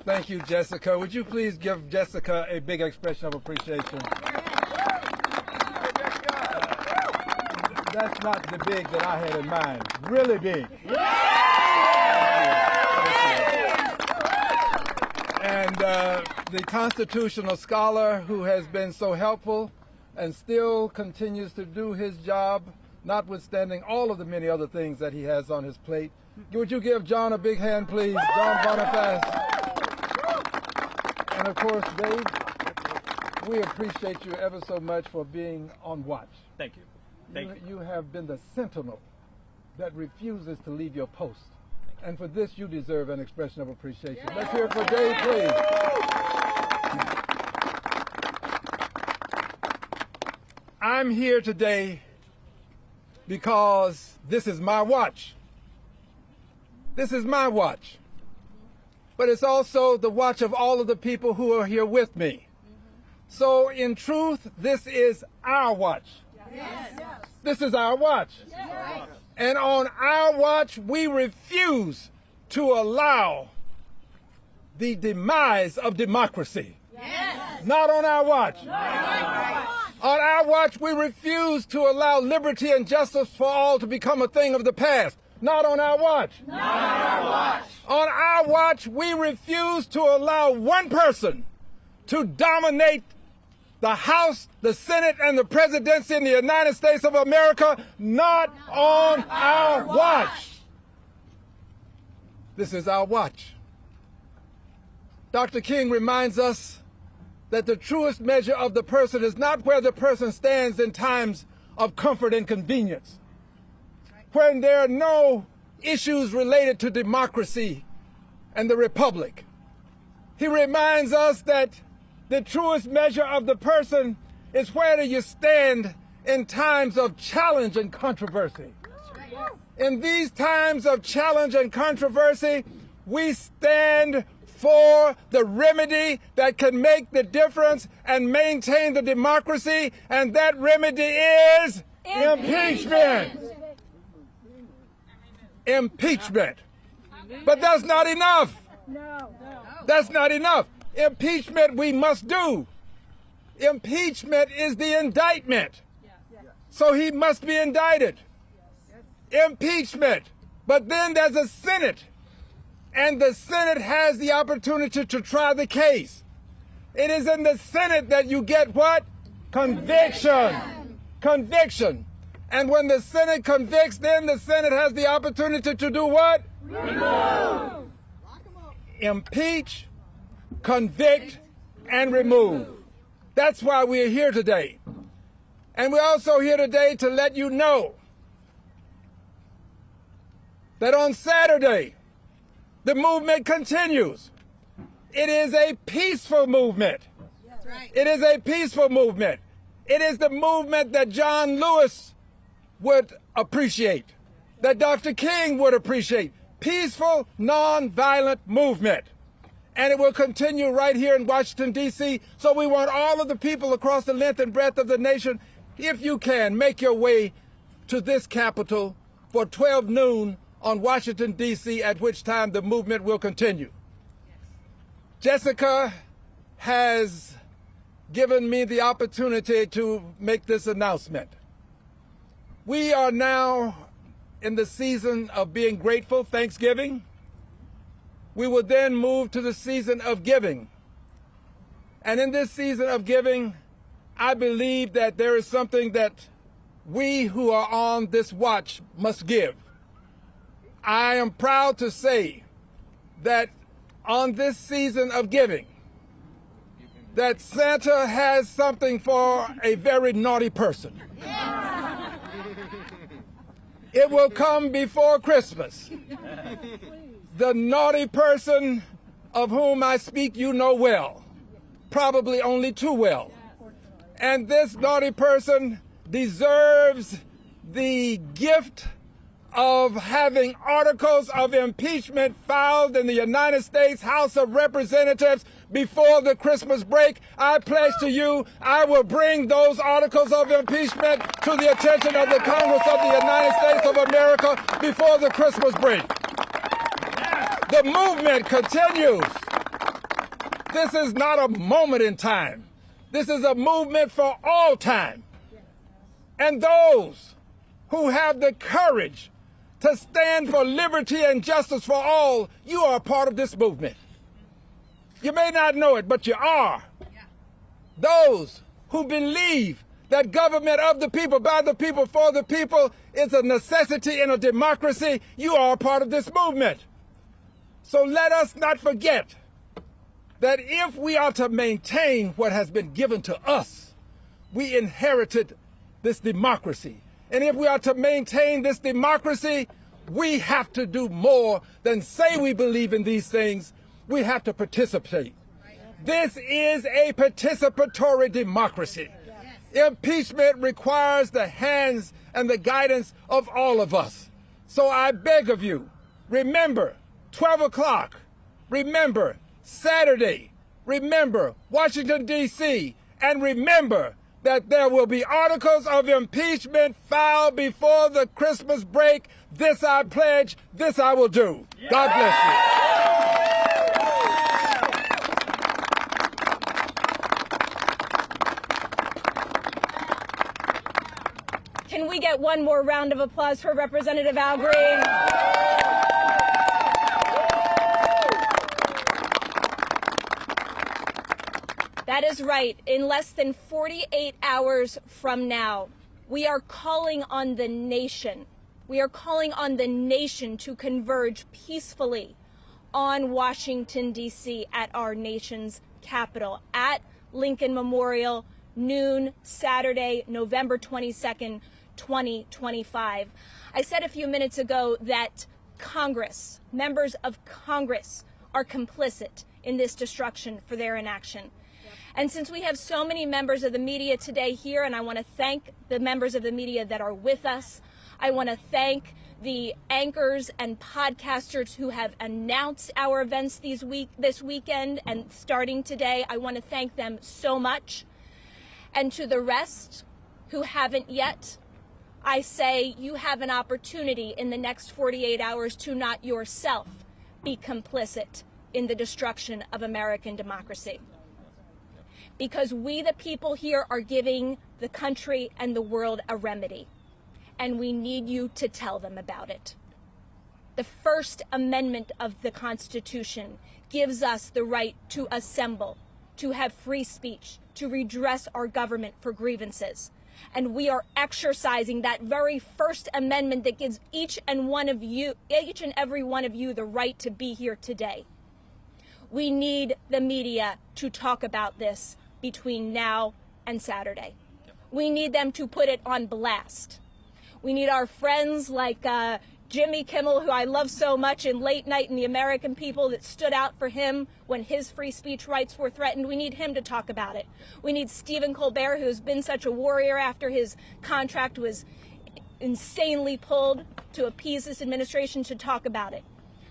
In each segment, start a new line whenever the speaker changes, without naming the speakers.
Thank you, Jessica. Would you please give Jessica a big expression of appreciation? That's not the big that I had in mind. Really big. And the constitutional scholar who has been so helpful and still continues to do his job, notwithstanding all of the many other things that he has on his plate. Would you give John a big hand, please? John Boniface. And of course, Dave, we appreciate you ever so much for being on watch.
Thank you.
You have been the sentinel that refuses to leave your post. And for this, you deserve an expression of appreciation. Let's hear it for Dave, please. I'm here today because this is my watch. This is my watch. But it's also the watch of all of the people who are here with me. So in truth, this is our watch. Yes. This is our watch. Yes. And on our watch, we refuse to allow the demise of democracy. Yes. Not on our watch. No. On our watch, we refuse to allow liberty and justice for all to become a thing of the past. Not on our watch. Not on our watch. On our watch, we refuse to allow one person to dominate the House, the Senate, and the presidency in the United States of America. Not on our watch. This is our watch. Dr. King reminds us that the truest measure of the person is not where the person stands in times of comfort and convenience, when there are no issues related to democracy and the republic. He reminds us that the truest measure of the person is where do you stand in times of challenge and controversy. In these times of challenge and controversy, we stand for the remedy that can make the difference and maintain the democracy, and that remedy is impeachment. Impeachment. But that's not enough. That's not enough. Impeachment we must do. Impeachment is the indictment. So he must be indicted. Impeachment. But then there's a Senate. And the Senate has the opportunity to try the case. It is in the Senate that you get what? Conviction. Conviction. And when the Senate convicts, then the Senate has the opportunity to do what? Remove. Impeach, convict, and remove. That's why we're here today. And we're also here today to let you know that on Saturday, the movement continues. It is a peaceful movement. That's right. It is a peaceful movement. It is the movement that John Lewis would appreciate, that Dr. King would appreciate. Peaceful, non-violent movement. And it will continue right here in Washington, D.C. So we want all of the people across the length and breadth of the nation, if you can, make your way to this Capitol for 12 noon on Washington, D.C., at which time the movement will continue. Jessica has given me the opportunity to make this announcement. We are now in the season of being grateful, Thanksgiving. We will then move to the season of giving. And in this season of giving, I believe that there is something that we who are on this watch must give. I am proud to say that on this season of giving, that Santa has something for a very naughty person. It will come before Christmas. The naughty person of whom I speak you know well, probably only too well. And this naughty person deserves the gift of having articles of impeachment filed in the United States House of Representatives before the Christmas break. I pledge to you, I will bring those articles of impeachment to the attention of the Congress of the United States of America before the Christmas break. The movement continues. This is not a moment in time. This is a movement for all time. And those who have the courage to stand for liberty and justice for all, you are a part of this movement. You may not know it, but you are. Those who believe that government of the people, by the people, for the people is a necessity in a democracy, you are a part of this movement. So let us not forget that if we are to maintain what has been given to us, we inherited this democracy. And if we are to maintain this democracy, we have to do more than say we believe in these things. We have to participate. This is a participatory democracy. Impeachment requires the hands and the guidance of all of us. So I beg of you, remember 12 o'clock, remember Saturday, remember Washington, D.C., and remember that there will be articles of impeachment filed before the Christmas break. This I pledge, this I will do. God bless you.
Can we get one more round of applause for Representative Al Green? That is right. In less than 48 hours from now, we are calling on the nation. We are calling on the nation to converge peacefully on Washington, D.C. at our nation's capital, at Lincoln Memorial, noon, Saturday, November 22nd, 2025. I said a few minutes ago that Congress, members of Congress, are complicit in this destruction for their inaction. And since we have so many members of the media today here, and I want to thank the members of the media that are with us, I want to thank the anchors and podcasters who have announced our events this weekend and starting today. I want to thank them so much. And to the rest who haven't yet, I say you have an opportunity in the next 48 hours to not yourself be complicit in the destruction of American democracy. Because we, the people here, are giving the country and the world a remedy. And we need you to tell them about it. The First Amendment of the Constitution gives us the right to assemble, to have free speech, to redress our government for grievances. And we are exercising that very First Amendment that gives each and every one of you the right to be here today. We need the media to talk about this between now and Saturday. We need them to put it on blast. We need our friends like Jimmy Kimmel, who I love so much, in Late Night, and the American people that stood out for him when his free speech rights were threatened. We need him to talk about it. We need Stephen Colbert, who has been such a warrior after his contract was insanely pulled to appease this administration, to talk about it.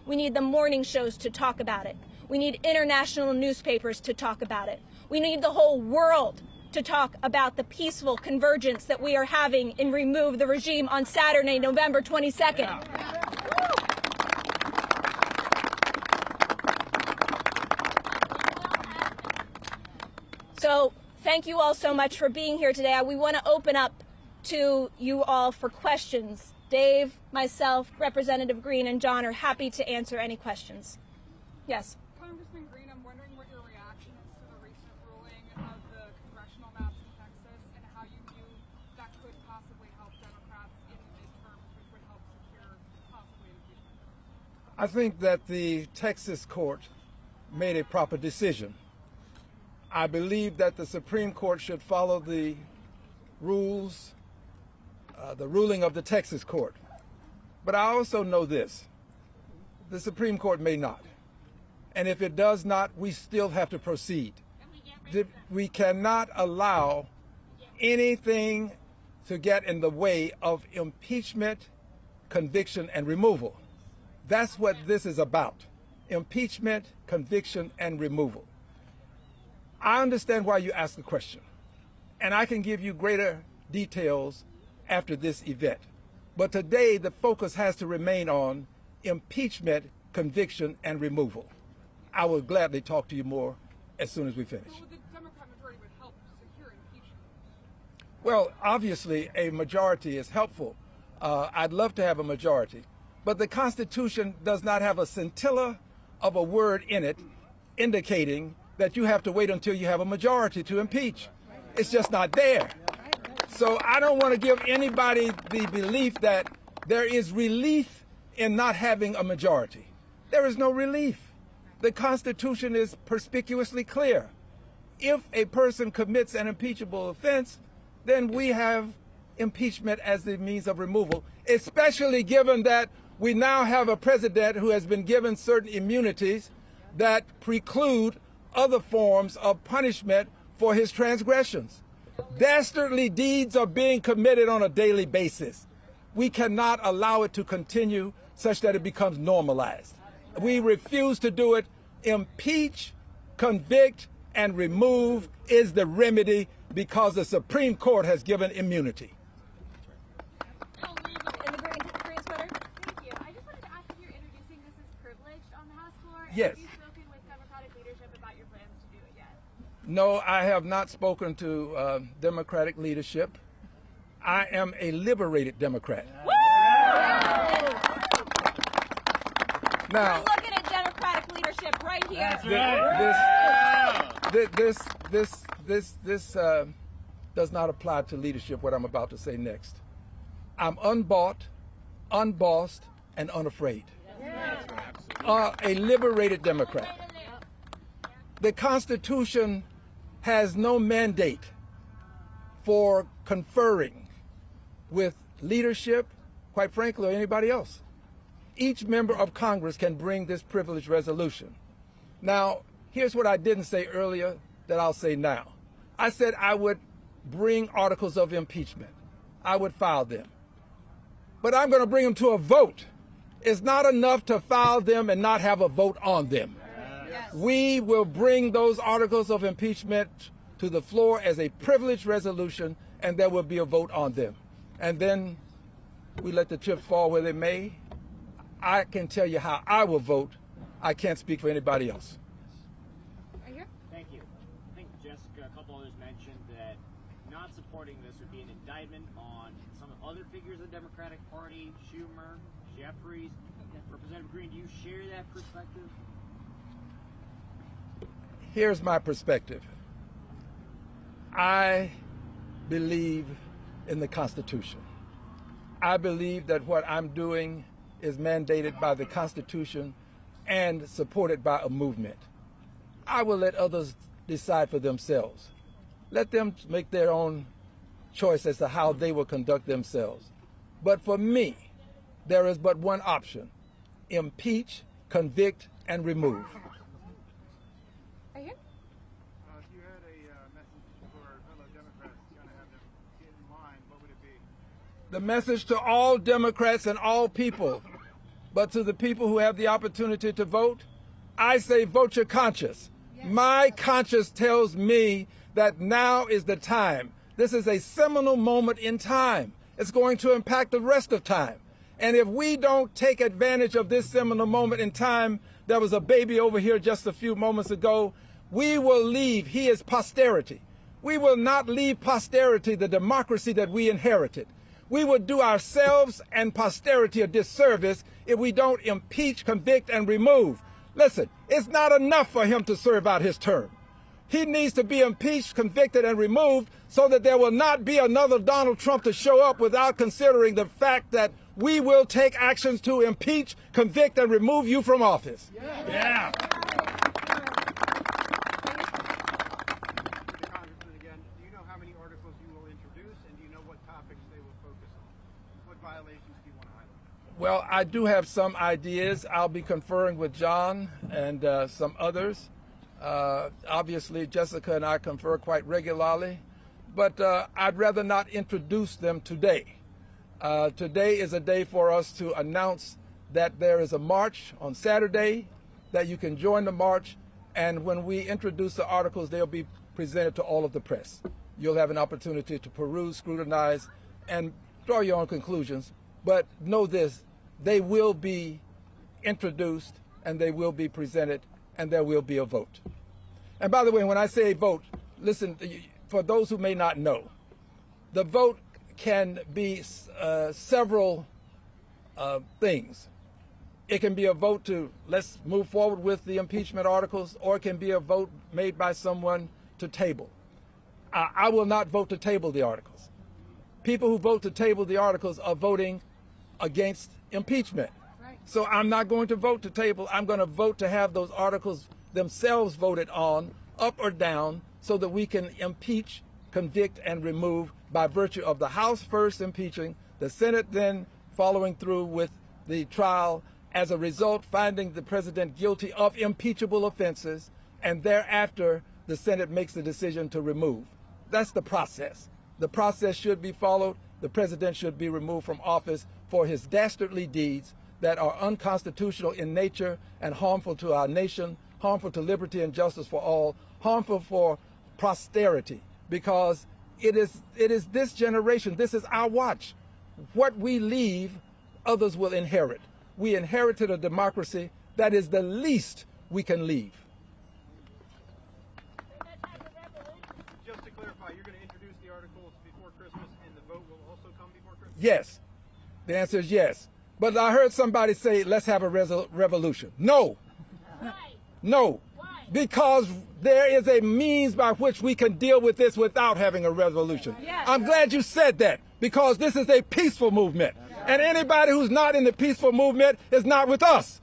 We need the morning shows to talk about it. We need international newspapers to talk about it. We need the whole world to talk about the peaceful convergence that we are having in Remove the Regime on Saturday, November 22nd. So thank you all so much for being here today. We want to open up to you all for questions. Dave, myself, Representative Green, and John are happy to answer any questions. Yes.
Congressman Green, I'm wondering what your reaction is to the recent ruling of the Congressional maps in Texas and how you view that could possibly help Democrats in the midterms, which would help secure possibly impeachment.
I think that the Texas court made a proper decision. I believe that the Supreme Court should follow the rules, the ruling of the Texas court. But I also know this: the Supreme Court may not. And if it does not, we still have to proceed. We cannot allow anything to get in the way of impeachment, conviction, and removal. That's what this is about: impeachment, conviction, and removal. I understand why you asked the question, and I can give you greater details after this event. But today, the focus has to remain on impeachment, conviction, and removal. I will gladly talk to you more as soon as we finish.
So the Democrat majority would help secure impeachment.
Well, obviously, a majority is helpful. I'd love to have a majority. But the Constitution does not have a scintilla of a word in it indicating that you have to wait until you have a majority to impeach. It's just not there. So I don't want to give anybody the belief that there is relief in not having a majority. There is no relief. The Constitution is perspicuously clear. If a person commits an impeachable offense, then we have impeachment as the means of removal, especially given that we now have a president who has been given certain immunities that preclude other forms of punishment for his transgressions. Dastardly deeds are being committed on a daily basis. We cannot allow it to continue such that it becomes normalized. We refuse to do it. Impeach, convict, and remove is the remedy because the Supreme Court has given immunity.
In the green sweater?
Thank you. I just wanted to ask if you're introducing this as privileged on the House floor. And
Yes.
have you spoken with Democratic leadership about your plans to do it yet?
No, I have not spoken to Democratic leadership. I am a liberated Democrat. Now,
We're looking at Democratic leadership right here.
This does not apply to leadership, what I'm about to say next. I'm unbought, unbossed, and unafraid. A liberated Democrat. The Constitution has no mandate for conferring with leadership, quite frankly, or anybody else. Each member of Congress can bring this privilege resolution. Now, here's what I didn't say earlier that I'll say now. I said I would bring articles of impeachment. I would file them. But I'm going to bring them to a vote. It's not enough to file them and not have a vote on them.
Yes.
We will bring those articles of impeachment to the floor as a privilege resolution, and there will be a vote on them. And then we let the chips fall where they may. I can tell you how I will vote. I can't speak for anybody else.
Right here?
Thank you. I think Jessica, a couple others mentioned that not supporting this would be an indictment on some other figures of the Democratic Party, Schumer, Jeffries. Representative Green, do you share that perspective?
Here's my perspective. I believe in the Constitution. I believe that what I'm doing is mandated by the Constitution and supported by a movement. I will let others decide for themselves. Let them make their own choice as to how they will conduct themselves. But for me, there is but one option: impeach, convict, and remove.
Right here?
If you had a message for fellow Democrats kind of have them in mind, what would it be?
The message to all Democrats and all people, but to the people who have the opportunity to vote, I say vote your conscience. My conscience tells me that now is the time. This is a seminal moment in time. It's going to impact the rest of time. And if we don't take advantage of this seminal moment in time, there was a baby over here just a few moments ago, we will leave, he is posterity. We will not leave posterity the democracy that we inherited. We would do ourselves and posterity a disservice if we don't impeach, convict, and remove. Listen, it's not enough for him to serve out his term. He needs to be impeached, convicted, and removed so that there will not be another Donald Trump to show up without considering the fact that we will take actions to impeach, convict, and remove you from office.
Yeah. Congressman, again, do you know how many articles you will introduce, and do you know what topics they will focus on? What violations do you want to highlight?
Well, I do have some ideas. I'll be conferring with John and some others. Obviously, Jessica and I confer quite regularly, but I'd rather not introduce them today. Today is a day for us to announce that there is a march on Saturday, that you can join the march, and when we introduce the articles, they'll be presented to all of the press. You'll have an opportunity to peruse, scrutinize, and draw your own conclusions. But know this, they will be introduced, and they will be presented, and there will be a vote. And by the way, when I say vote, listen, for those who may not know, the vote can be several things. It can be a vote to let's move forward with the impeachment articles, or it can be a vote made by someone to table. I will not vote to table the articles. People who vote to table the articles are voting against impeachment. So I'm not going to vote to table. I'm going to vote to have those articles themselves voted on, up or down, so that we can impeach, convict, and remove by virtue of the House first impeaching, the Senate then following through with the trial, as a result finding the president guilty of impeachable offenses, and thereafter the Senate makes the decision to remove. That's the process. The process should be followed. The president should be removed from office for his dastardly deeds that are unconstitutional in nature and harmful to our nation, harmful to liberty and justice for all, harmful for posterity, because it is this generation, this is our watch. What we leave, others will inherit. We inherited a democracy that is the least we can leave.
Just to clarify, you're going to introduce the articles before Christmas, and the vote will also come before Christmas?
Yes. The answer is yes. But I heard somebody say, let's have a revolution. No.
Why?
No.
Why?
Because there is a means by which we can deal with this without having a revolution.
Yes.
I'm glad you said that, because this is a peaceful movement. And anybody who's not in the peaceful movement is not with us.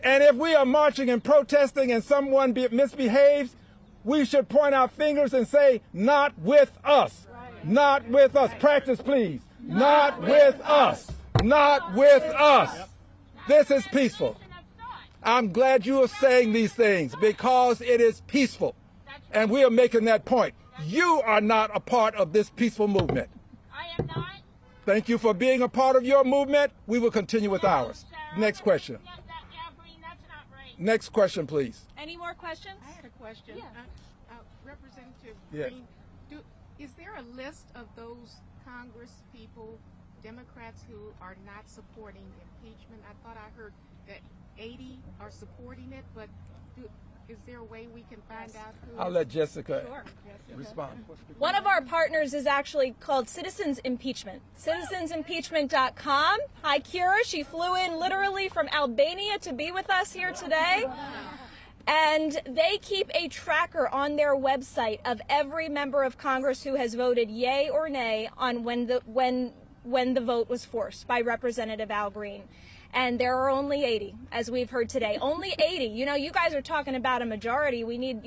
And if we are marching and protesting and someone misbehaves, we should point our fingers and say, not with us. Not with us. Practice, please. Not with us. Not with us. This is peaceful. I'm glad you are saying these things, because it is peaceful. And we are making that point. You are not a part of this peaceful movement.
I am not.
Thank you for being a part of your movement. We will continue with ours. Next question.
Al Green, that's not right.
Next question, please.
Any more questions?
I had a question.
Yeah.
Representative
Yes.
Green, is there a list of those Congress people, Democrats, who are not supporting impeachment? I thought I heard that 80 are supporting it, but is there a way we can find out who?
I'll let Jessica respond.
One of our partners is actually called Citizens Impeachment. Citizensimpeachment.com. Hi, Kira. She flew in literally from Albania to be with us here today. And they keep a tracker on their website of every member of Congress who has voted yay or nay on when the vote was forced by Representative Al Green. And there are only 80, as we've heard today. Only 80. You know, you guys are talking about a majority. We need,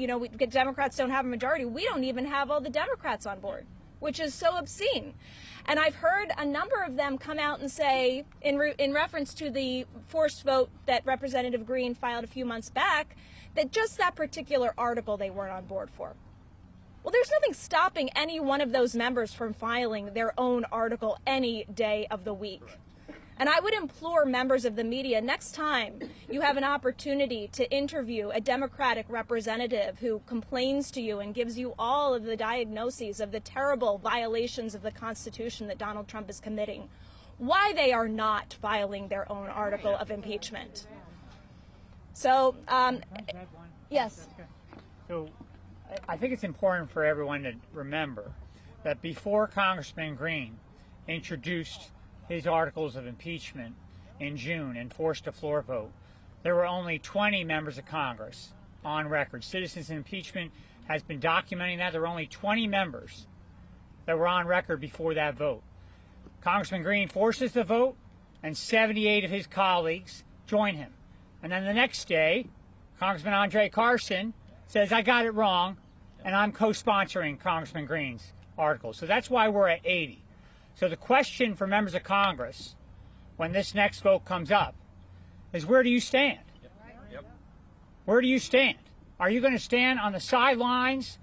Democrats don't have a majority. We don't even have all the Democrats on board, which is so obscene. And I've heard a number of them come out and say, in reference to the forced vote that Representative Green filed a few months back, that just that particular article they weren't on board for. Well, there's nothing stopping any one of those members from filing their own article any day of the week. And I would implore members of the media, next time you have an opportunity to interview a Democratic representative who complains to you and gives you all of the diagnoses of the terrible violations of the Constitution that Donald Trump is committing, why they are not filing their own article of impeachment. So, yes.
So I think it's important for everyone to remember that before Congressman Green introduced his articles of impeachment in June and forced a floor vote, there were only 20 members of Congress on record. Citizens Impeachment has been documenting that. There were only 20 members that were on record before that vote. Congressman Green forces the vote, and 78 of his colleagues join him. And then the next day, Congressman Andre Carson says, I got it wrong, and I'm co-sponsoring Congressman Green's article. So that's why we're at 80. So the question for members of Congress, when this next vote comes up, is where do you stand?
Yep.
Where do you stand? Are you going to stand on the sidelines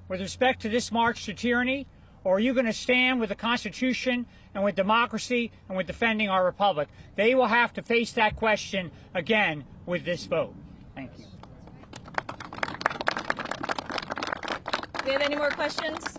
with respect to this march to tyranny, or are you going to stand with the Constitution and with democracy and with defending our republic? They will have to face that question again with this vote. Thank you.
Do we have any more questions?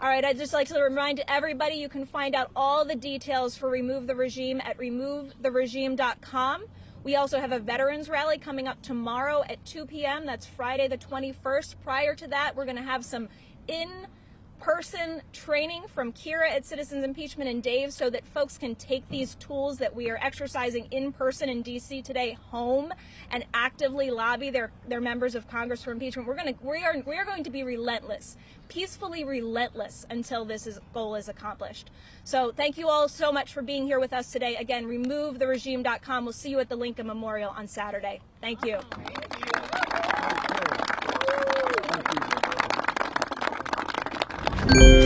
All right, I'd just like to remind everybody you can find out all the details for Remove the Regime at removetheregime.com. We also have a veterans rally coming up tomorrow at 2 p.m. That's Friday the 21st. Prior to that, we're going to have some in-person training from Kira at Citizens Impeachment and Dave so that folks can take these tools that we are exercising in person in D.C. today home and actively lobby their members of Congress for impeachment. We are going to be relentless, peacefully relentless until this goal is accomplished. So thank you all so much for being here with us today. Again, removetheregime.com. We'll see you at the Lincoln Memorial on Saturday. Thank you.
Thank you.